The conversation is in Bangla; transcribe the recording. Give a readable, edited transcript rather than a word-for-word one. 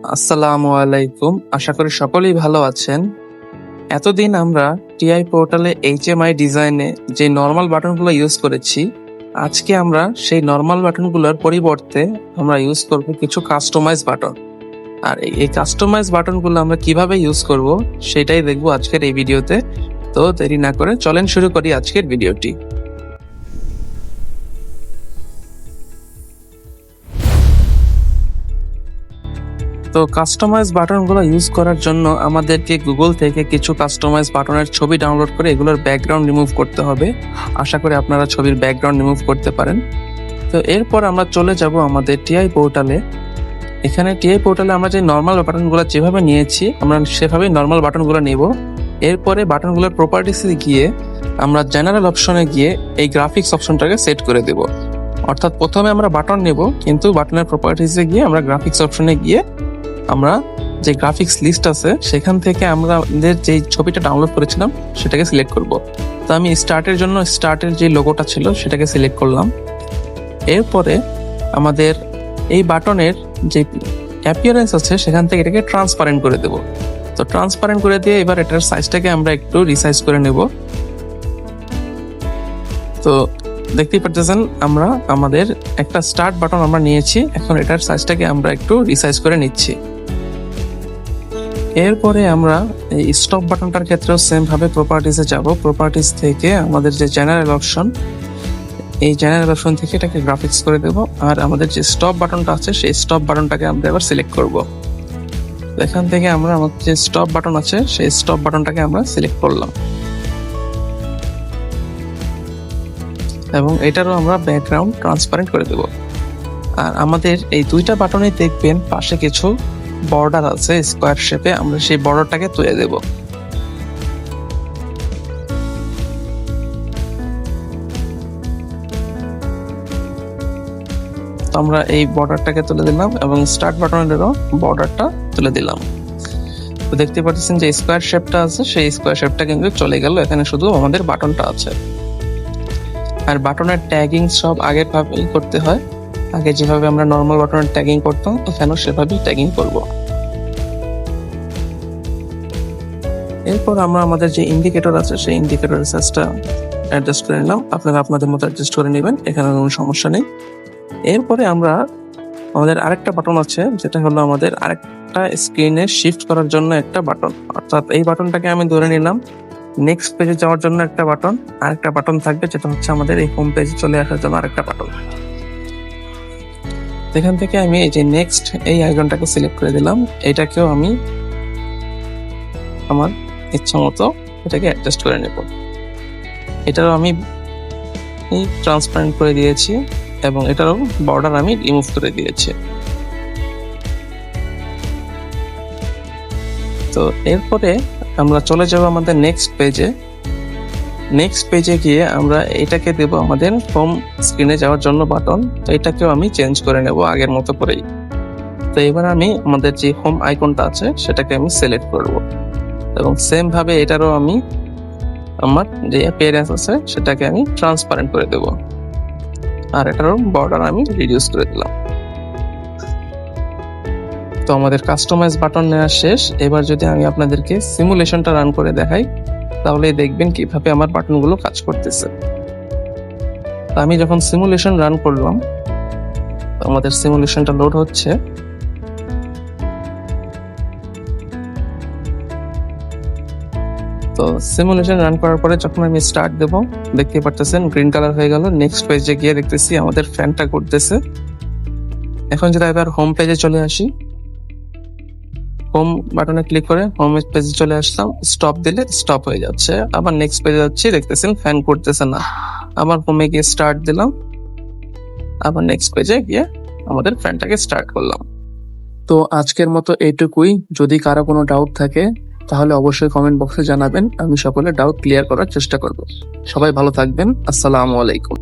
আসসালামু আলাইকুম। আশা করি সকলেই ভালো আছেন। এতদিন আমরা টিআই পোর্টালে এইচএমআই ডিজাইনে যে নরমাল বাটনগুলো ইউজ করেছি, আজকে আমরা সেই নরমাল বাটনগুলোর পরিবর্তে আমরা ইউজ করব কিছু কাস্টমাইজ বাটন। আর এই কাস্টমাইজ বাটনগুলো আমরা কিভাবে ইউজ করব সেটাই দেখব আজকের এই ভিডিওতে। তো দেরি না করে চলেন শুরু করি আজকের ভিডিওটি। তো কাস্টমাইজ বাটনগুলো ইউজ করার জন্য আমাদেরকে গুগল থেকে কিছু কাস্টমাইজ বাটনের ছবি ডাউনলোড করে এগুলোর ব্যাকগ্রাউন্ড রিমুভ করতে হবে। আশা করি আপনারা ছবির ব্যাকগ্রাউন্ড রিমুভ করতে পারেন। তো এরপর আমরা চলে যাব আমাদের টিআই পোর্টালে। এখানে টিআই পোর্টালে আমরা যে নর্মাল বাটনগুলো যেভাবে নিয়েছি আমরা সেভাবেই নর্মাল বাটনগুলো নেব। এরপরে বাটনগুলোর প্রপার্টিসে গিয়ে আমরা জেনারেল অপশনে গিয়ে এই গ্রাফিক্স অপশনটাকে সেট করে দেব। অর্থাৎ প্রথমে আমরা বাটন নেব, কিন্তু বাটনের প্রপার্টিসে গিয়ে আমরা গ্রাফিক্স অপশনে গিয়ে আমরা যে গ্রাফিক্স লিস্ট আছে সেখান থেকে আমাদের যে ছবিটা ডাউনলোড করেছিলাম সেটাকে সিলেক্ট করব। তো আমি স্টার্টের জন্য স্টার্টের যে লোগোটা ছিল সেটাকে সিলেক্ট করলাম। এরপরে আমাদের এই বাটনের যে অ্যাপিয়ারেন্স আছে সেখান থেকে এটাকে ট্রান্সপারেন্ট করে দেব। তো ট্রান্সপারেন্ট করে দিয়ে এবার এটার সাইজটাকে আমরা একটু রিসাইজ করে নেব। তো দেখতেই পাচ্ছেন আমরা আমাদের একটা স্টার্ট বাটন আমরা নিয়েছি, এখন এটার সাইজটাকে আমরা একটু রিসাইজ করে নিচ্ছি। এরপরে আমরা এই স্টপ বাটনটার ক্ষেত্রেও সেম ভাবে প্রপার্টিসে যাব। প্রপার্টিস থেকে আমাদের যে জেনারেল অপশন, এই জেনারেল অপশন থেকে এটাকে গ্রাফিক্স করে দেব। আর আমাদের যে স্টপ বাটনটা আছে সেই স্টপ বাটনটাকে আমরা এবার সিলেক্ট করব। এখান থেকে আমরা আমাদের যে স্টপ বাটন আছে সেই স্টপ বাটনটাকে আমরা সিলেক্ট করলাম এবং এটারও আমরা ব্যাকগ্রাউন্ড ট্রান্সপারেন্ট করে দেব। আর আমাদের এই দুইটা বাটনে দেখবেন পাশে কিছু বর্ডার আছে স্কোয়ার শেপে, আমরা সেই বর্ডারটাকে তুলে দেব। তো আমরা এই বর্ডারটাকে তুলে দিলাম এবং স্টার্ট বাটনেরও বর্ডারটা তুলে দিলাম। তো দেখতে পাচ্ছেন যে স্কোয়ার শেপটা আছে সেই স্কোয়ার শেপটা কিন্তু চলে গেল, এখানে শুধু আমাদের বাটনটা আছে। আর বাটনের ট্যাগিং সব আগের ভাবেই করতে হয়। আগে যেভাবে আমরা নর্মাল বাটনের ট্যাগিং করতাম এখানেও সেভাবেই ট্যাগিং করব। এরপর আমরা আমাদের যে ইন্ডিকেটর আছে সেই ইন্ডিকেটরের সাইজটা অ্যাডজাস্ট করে নিলাম। আপনারা আপনাদের মতো অ্যাডজাস্ট করে নেবেন, এখানে কোনো সমস্যা নেই। এরপরে আমরা আমাদের আরেকটা বাটন আছে যেটা হলো আমাদের আরেকটা স্ক্রিনে শিফট করার জন্য একটা বাটন। অর্থাৎ এই বাটনটাকে আমি ধরে নিলাম। নেক্সট পেজে যাওয়ার জন্য একটা বাটন, আরেকটা বাটন থাকবে যেটা হচ্ছে আমাদের এই হোম পেজে চলে আসার জন্য আরেকটা বাটন। এখান থেকে আমি এই যে নেক্সট এই আইকনটাকে সিলেক্ট করে দিলাম। এটাকেও আমি আমার ইচ্ছা মতো এটাকে অ্যাডজাস্ট করে নেব। এটারও আমি ট্রান্সপারেন্ট করে দিয়েছি এবং এটারও বর্ডার আমি রিমুভ করে দিয়েছি। তো এরপরে আমরা চলে যাব আমাদের নেক্সট পেজে। নেক্সট পেজে গিয়ে আমরা এটাকে দেব আমাদের হোম স্ক্রিনে যাওয়ার জন্য বাটন। তো এটাকেও আমি চেঞ্জ করে নেব আগের মতো করেই। তো এবার আমি আমাদের যে হোম আইকনটা আছে সেটাকে আমি সিলেক্ট করব এবং সেম ভাবে এটারও আমি আমার যে অ্যাপিয়ারেন্স আছে সেটাকে আমি ট্রান্সপারেন্ট করে দেব। আর এটারও বর্ডার আমি রিডিউস করে দিলাম। তো আমাদের কাস্টমাইজ বাটন নেওয়া শেষ। এবার যদি আমি আপনাদেরকে সিমুলেশনটা রান করে দেখাই তাহলে দেখবেন কিভাবে আমার বাটনগুলো কাজ করতেছে। আমি যখন সিমুলেশন রান করলাম, আমাদের সিমুলেশনটা লোড হচ্ছে। তো সিমুলেশন রান করার পরে যখন আমি স্টার্ট দেব দেখতে পাচ্ছেন গ্রিন কালার হয়ে গেল। নেক্সট পেজে গিয়ে দেখতেছি আমাদের ফ্যানটা ঘুরতেছে। এখন যদি এবার হোম পেজে চলে আসি, হোম বাটনে ক্লিক করে হোম পেজে চলে আসলাম। স্টপ দিলে স্টপ হয়ে যাচ্ছে। আবার নেক্সট পেজে যাচ্ছি, দেখতেছেন ফ্যান করতেছে না। আবার হোমে গিয়ে স্টার্ট দিলাম, আবার নেক্সট পেজে গিয়ে আমাদের ফ্যানটাকে স্টার্ট করলাম। তো আজকের মতো এইটুকুই। যদি কারো কোনো ডাউট থাকে তাহলে অবশ্যই কমেন্ট বক্সে জানাবেন, আমি সকলের ডাউট ক্লিয়ার করার চেষ্টা করব। সবাই ভালো থাকবেন। আসসালামু আলাইকুম।